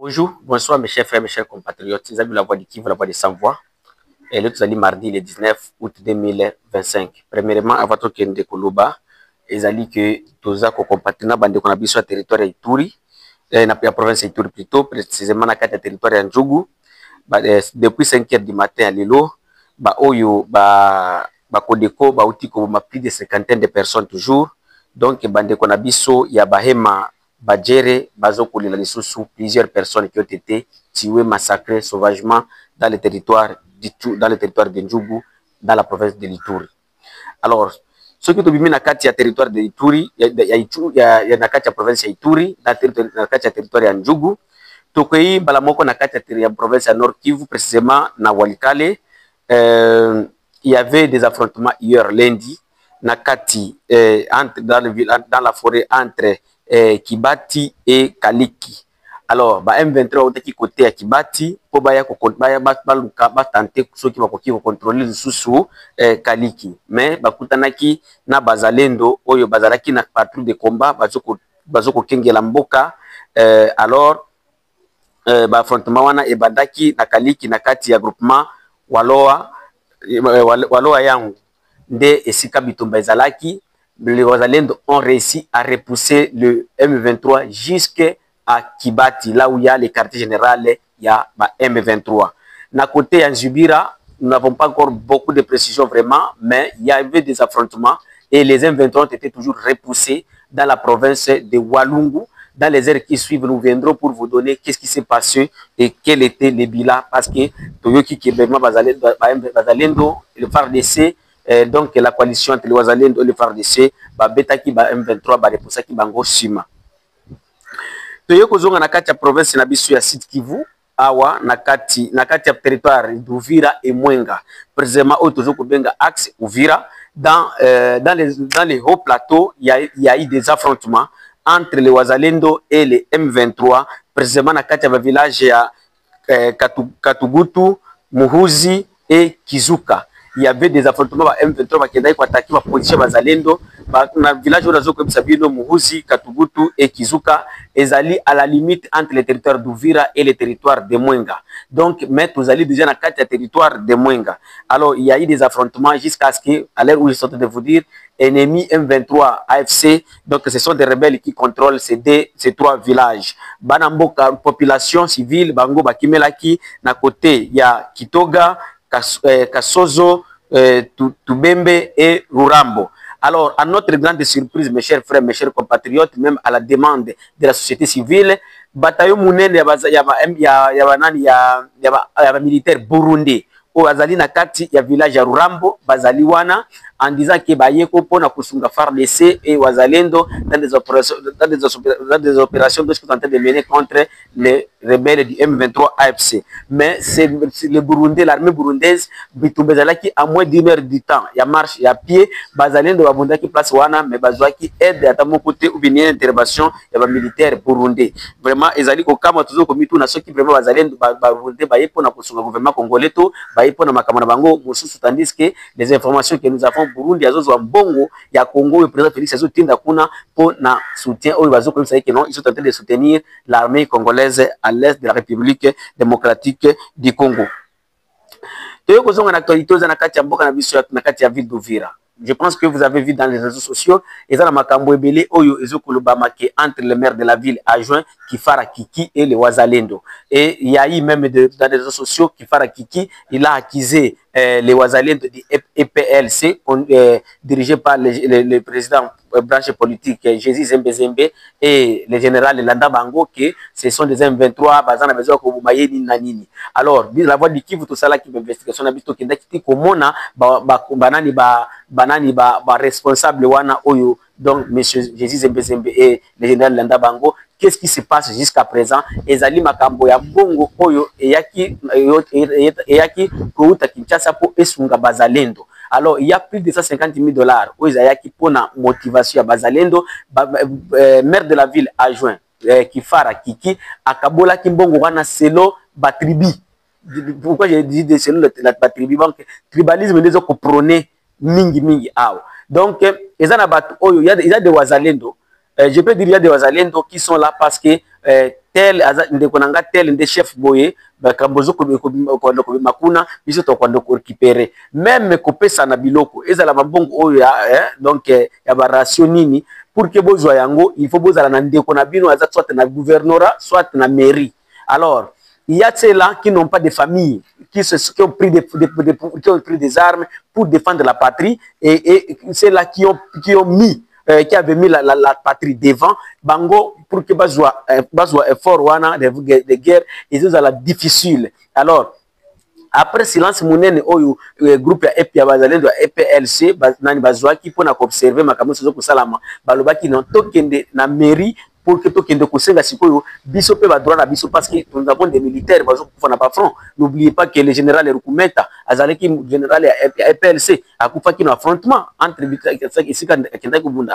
Bonjour, bonsoir mes chers frères, mes chers compatriotes. Vous avez vu la voix de qui? Vous la voix de Sans-Voix. Et l'autre allé mardi le 19 août 2025. Premièrement, à votre kende Koloba, ils allaient que tous les compatriotes bande qu'on a sur le territoire Ituri, la province Ituri plutôt, précisément dans le territoire de Ndjougou, depuis 5 heures du matin à Lilo, Oyo, Kodeko, Utiko, plus de 50 de personnes toujours. Donc, bande qu'on a biso, il y a Bahema. Badjere, Bazoko, sous plusieurs personnes qui ont été tuées, massacrées sauvagement dans le territoire de Ndjougou, dans la province de l'Ituri. Alors, ce qui est bien dans le territoire de l'Ituri, il y a la province de l'Ituri, dans le territoire de Ndjougou. Tokoyi, Balamoko, dans la province de Nord Kivu, précisément, dans Walikale, il y avait des affrontements hier lundi, dans la forêt entre Kibati et Kaliki. Alors, M23 qui côté à Kibati pour tenter ceux qui vont contrôler le sous Kaliki. Mais bakutanaki na bazalendo oyo bazalaki na patrouille de combat bazoko kengela mboka alors affrontement wana ebandaki na Kaliki na kati ya groupement Waloa yangu nde esika bitumba ezalaki. Les Wazalendo ont réussi à repousser le M23 jusqu'à Kibati, là où il y a les quartiers généraux, il y a M23. D'un côté, en Zubira, nous n'avons pas encore beaucoup de précisions vraiment, mais il y avait des affrontements et les M23 ont été toujours repoussés dans la province de Walungu. Dans les heures qui suivent, nous viendrons pour vous donner qu'est-ce qui s'est passé et quel était le bilan, parce que Toyoki Kebema Bazalendo, le FARDC, donc la coalition entre les Wazalendo et le FARDC, Betaki M23, Repoussaki Bango Sima. Toyoko Zonga Nakati province na bisu ya Sud Kivu, awa Nakati territoire d'Uvira et Mwenga. Précisément, au Tozoko Benga axe Uvira, dans les hauts plateaux, il y a eu des affrontements entre les Wazalendo et les M23. Précisément, Nakati village ya Katugutu, Muhuzi et Kizuka. Il y avait des affrontements à M23 qui ont attaqué la position Bazalendo. Dans le village où Sabino, Muhuzi, Katugutu et Kizuka, ils allaient à la limite entre les territoires d'Uvira et les territoires de Mwenga. Donc, mais vous allez déjà dans le territoire de Mwenga. Alors, il y a eu des affrontements jusqu'à ce que, à l'heure où je suis en train de vous dire, ennemis M23 AFC, donc ce sont des rebelles qui contrôlent ces trois villages. Banamboka, population civile, Bango, Bakimelaki, na côté, il y a Kitoga, Kasozo, Tubembe et Rurambo. Alors, à notre grande surprise, mes chers frères, mes chers compatriotes, même à la demande de la société civile, bataillon Mounene, il y a militaire burundais. Au Azali Nakati, il y a village à Rurambo, Bazaliwana, en disant que Bayeko Pona Kusunga FARDC et Wazalendo dans des opérations que sont en train de mener contre les rebelles du M23 AFC. Mais c'est le Burundi, l'armée burundaise, Bitumbezalaki à moins d'une heure du temps. Il y a marche, il y a pied, Bazalendo Babundaki place Wana, mais Bazouaki aide à mon côté ou bien une intervention, il y a un militaire burundais. Vraiment, ils allaient au Kama, toujours comme tout, ceux qui vraiment Bazalendo, Barundi, Bayeko, Nakusunga, gouvernement congolais, tandis que les informations que nous avons Burundi azozo Bongo ya Congo, le président Félix Azotinda kuna pour na soutien au bazo comme ça que non, ils sont en train de soutenir l'armée congolaise à l'est de la République démocratique du Congo. Toyoko zonga na actualité za nakati ya mboka na biso nakati ya ville d'Uvira. Je pense que vous avez vu dans les réseaux sociaux, et ça makambo ebele oyo ezokolobamake entre le maire de la ville adjoint Kifara Kiki et les Wazalendo. Et il y a eu même dans les réseaux sociaux Kifara Kiki, il a accusé les Wazalendo du EPLC dirigé par le président branche politique Jésus Zembe et le général Landa Bango, que ce sont des M23 bazana besoin ko bumayeni nanini. Alors la voix du Kivu tout ça là qui investigation na biso kenda kiti komona banani responsable wana oyo, donc monsieur Jésus Zembe et le général Landa Bango. Qu'est-ce qui se passe jusqu'à présent? Ezali makambo ya bongo oyo eyaki kouta Kinshasa po esunga Bazalendo. Alors, il y a plus de $150 000 où ils ont pour la motivation à Bazalendo. Maire de la ville adjoint, Kifara Kiki, à Kabola Kimbongo, wana selo batribi. Pourquoi j'ai dit de selo la batribi? Tribalisme, les autres prôner mingi aw. Donc, il y a des Wazalendo. Je peux dire qu'il y a des Wazalendo qui sont là parce que tel ndeko nanga tel nde chef boye bakambozo ko makuna biso to kwando ko récupérer même kopesa na biloko ezala mabongo oyo donc ya ba ration nini pour que bozwa yango il faut bozala na ndeko na bino aza soit na gouvernorat soit na mairie. Alors il y a ceux-là qui n'ont pas de famille, qui ont pris des armes pour défendre la patrie, et ceux-là qui avaient mis la patrie devant, bango, pour que bazwa effort wana de guerre, ils ont la difficile. Alors, après silence monene oyo groupe ya EP ya bazalendo ya EPLC nani bazwa ki pona ko observer makambo sozo ko salama balobaki non tokende na mairie pour que tokende ko senga sikoyo biso pe ba droit na biso parce que nous avons des militaires bazo ko na pas front. N'oubliez pas que le général Rukumeta azalaki général ya EPLC akufa ki no affrontement entre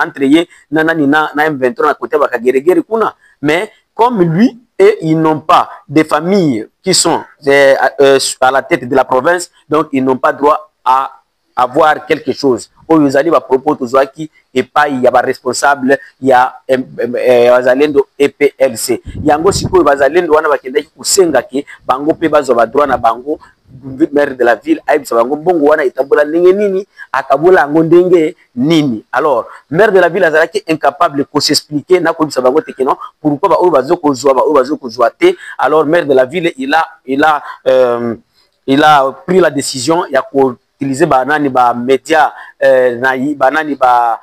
entre ye na nani na M23 na côté bakageregere kuna, mais comme lui et ils n'ont pas des familles qui sont à la tête de la province, donc ils n'ont pas droit à avoir quelque chose. Ils allaient propos Tozwaki et pas il y a pas responsable, il y a bazalendo EPLC. Yango siko bazalendo wana bakendaki kusenga ke bango pe bazo ba droit na bango maire de la ville aibisa bango bongo wana itabola ndenge nini akabola ngo ndenge nini. Alors maire de la ville azalaki incapable de s'expliquer na ko bisa bango tekeno pourquoi ba o bazo ko zwa te. Alors maire de la ville il a pris la décision ya ko utiliser banani ba médias banani ba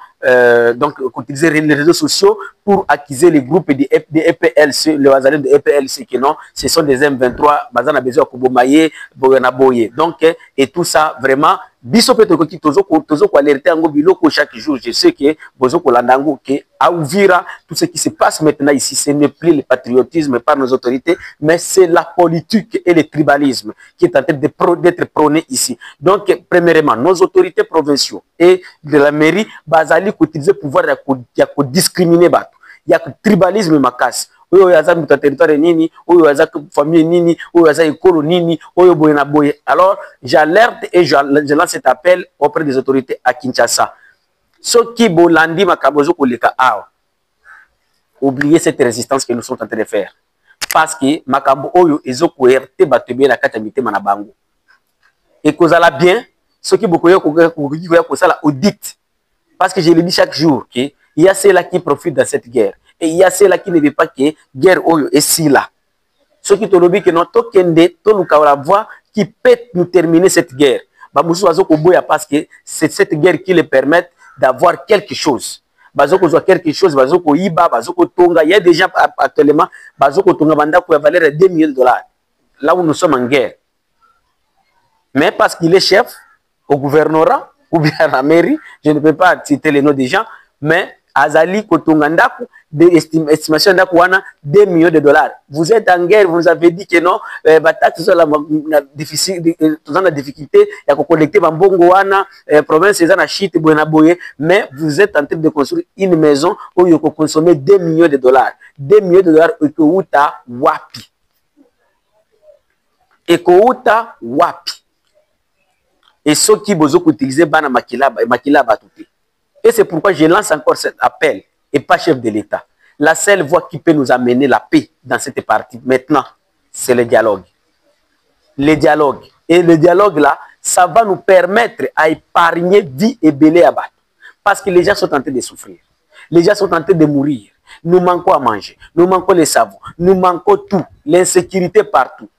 donc utiliser les réseaux sociaux pour accuser les groupes de EPLC, les wazalendo de EPLC que non, ce sont des M23, bazana besoin kubomaye, boyana boye. Donc et tout ça vraiment biso peto ko tozo ko alerter ngo biloko chaque jour. Je sais que bozo ko landango que à Uvira tout ce qui se passe maintenant ici ce n'est plus le patriotisme par nos autorités, mais c'est la politique et le tribalisme qui est en train d'être prôné ici. Donc premièrement nos autorités provinciaux et de la mairie bazali ko utiliser pouvoir ya ko discriminer bato. Il y a tribalisme makasi. Oyo yaza muta territoire nini, oyo yaza famille nini, oyo yaza école nini, oyo boye na boye. Alors, j'alerte et je lance cet appel auprès des autorités à Kinshasa. Ceux qui bolandi makabozo koleka awa. Oubliez cette résistance que nous sommes en train de faire. Parce que makambo oyo ezoko erte batebe na katamite manabango. Et kozala bien, ceux qui bokoyo ko sala audit. Parce que je le dis chaque jour que il y a ceux-là qui profitent de cette guerre. Et il y a ceux-là qui ne veulent pas que guerre oyo est si là. Ceux qui te lobby que non, tokende, toluka la voie qui peut nous terminer cette guerre. Baboussou azoko boya parce que c'est cette guerre qui les permet d'avoir quelque chose. Bazoko zoa quelque chose, bazoko iba, bazoko tonga. Il y a des gens actuellement, bazoko tonga banda qui a valeur de $2 millions. Là où nous sommes en guerre. Mais parce qu'il est chef au gouvernorat ou bien à la mairie, je ne peux pas citer les noms des gens, mais Azali Kotongandaku, estimation d'Akouana, $2 millions. Vous êtes en guerre, vous nous avez dit que non, la difficulté, il y a collecter Bambongoana, province, na chite, mais vous êtes en train de construire une maison où il faut consommer $2 millions. $2 millions Ekouta Wapi. Ekouta Wapi. Et ceux qui besoin d'utiliser Bana Makila Batouté. Et c'est pourquoi je lance encore cet appel, et pas chef de l'État. La seule voie qui peut nous amener la paix dans cette partie, maintenant, c'est le dialogue. Le dialogue. Et le dialogue, là, ça va nous permettre à épargner vie et belé à battre. Parce que les gens sont en train de souffrir. Les gens sont en train de mourir. Nous manquons à manger. Nous manquons les savons. Nous manquons tout. L'insécurité partout.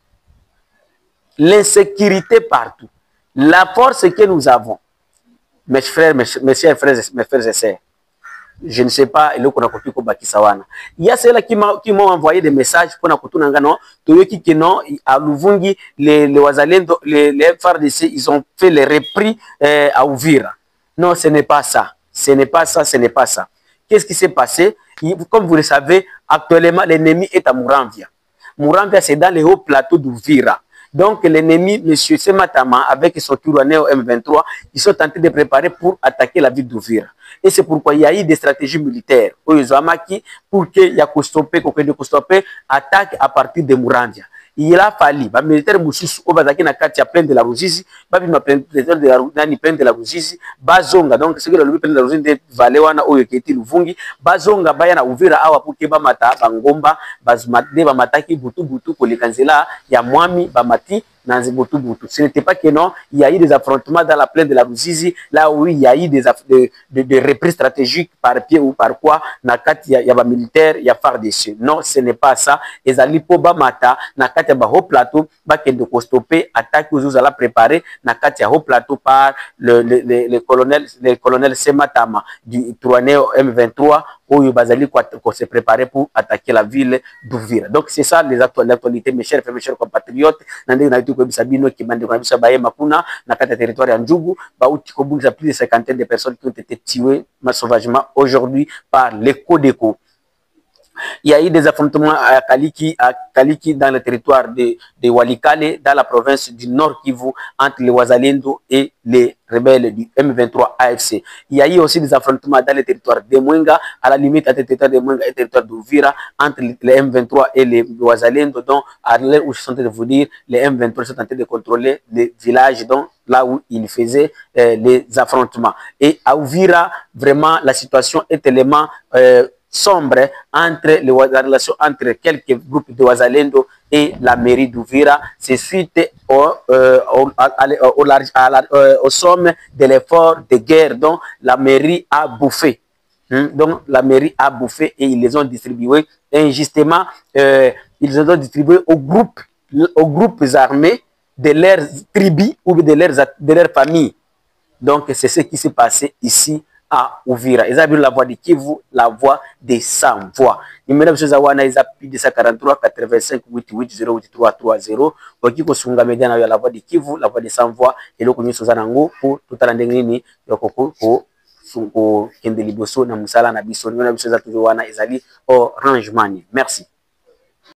L'insécurité partout. La force que nous avons, mes frères, mes chers frères, mes frères et sœurs, je ne sais pas, il y a ceux-là qui m'ont envoyé des messages pour à Luvungi, les Wazalendo, les FARDC, ils ont fait les repris à Uvira. Non, ce n'est pas ça. Ce n'est pas ça, ce n'est pas ça. Qu'est-ce qui s'est passé? Comme vous le savez, actuellement, l'ennemi est à Mouramvia. Mouramvia, c'est dans les hauts plateaux d'Uvira. Donc l'ennemi, M. Sematama, avec son Touranais au M23, ils sont en train de préparer pour attaquer la ville d'Uvira. Et c'est pourquoi il y a eu des stratégies militaires pour qu'il y ait stopper attaque à partir de Mouramvia. il a fallu ba militaire mususu o bazaki na kati ya plaine de la Ruzizi ba bima plaine de la nani plaine de la Ruzizi bazonga donc ce que le plaine de la Ruzizi de vale wana oyo keti Luvungi bazonga baya na Uvira awa pour ke ba mata bangomba bazumade ba mataki butu butu koleka nzela ya mwami ba mati na butu butu. Ce n'était pas que non, il y a eu des affrontements dans la plaine de la Ruzizi là où il y a eu des reprises stratégiques par pied ou par quoi na kati ya ba militaire ya FARDC. Non, ce n'est pas ça. Ezali po ba mata na kati ya ba haut plateau ba kende ko stopper attaque aux ala préparer na kati ya haut plateau par le colonel Sematama du Touaneo M23 où bazali ko se préparer pour attaquer la ville d'Uvira. Donc c'est ça l'actualité mes chers compatriotes. Nande na itu ko bisabino ki bande ko bisa baye makuna na kati ya territoire ya Njugu ba uti ko bunza plus de 50 de personnes qui ont été tuées sauvagement aujourd'hui par les Codeco. Il y a eu des affrontements à Kaliki dans le territoire de Walikale, dans la province du Nord Kivu, entre les Wazalendo et les rebelles du M23 AFC. Il y a eu aussi des affrontements dans le territoire de Mwenga, à la limite entre le territoire de Mwenga et le territoire d'Uvira, entre les M23 et les Wazalendo. Donc, à l'heure où je suis en train de vous dire, les M23 sont en train de contrôler les villages, donc là où ils faisaient les affrontements. Et à Uvira, vraiment, la situation est tellement sombre entre la relation entre quelques groupes de Wazalendo et la mairie d'Uvira. C'est suite au sommet de l'effort de guerre dont la mairie a bouffé. Donc la mairie a bouffé et ils les ont distribués injustement. Ils les ont distribués aux groupes armés de leurs tribus ou de leurs familles. Donc c'est ce qui s'est passé ici à Uvira. Ils ont vu la voix de Kivu, la voix des sans voix. Numéro de Zawana, ils ont plus de 143 85 88 08 330. Oki ko sunga media na la voix de Kivu, la voix des sans voix et le connu Sozanango pour tout à l'endengini yoko ko sunko kende liboso na musala na biso. Numéro de Zawana, ils ont dit Orange Money. Merci.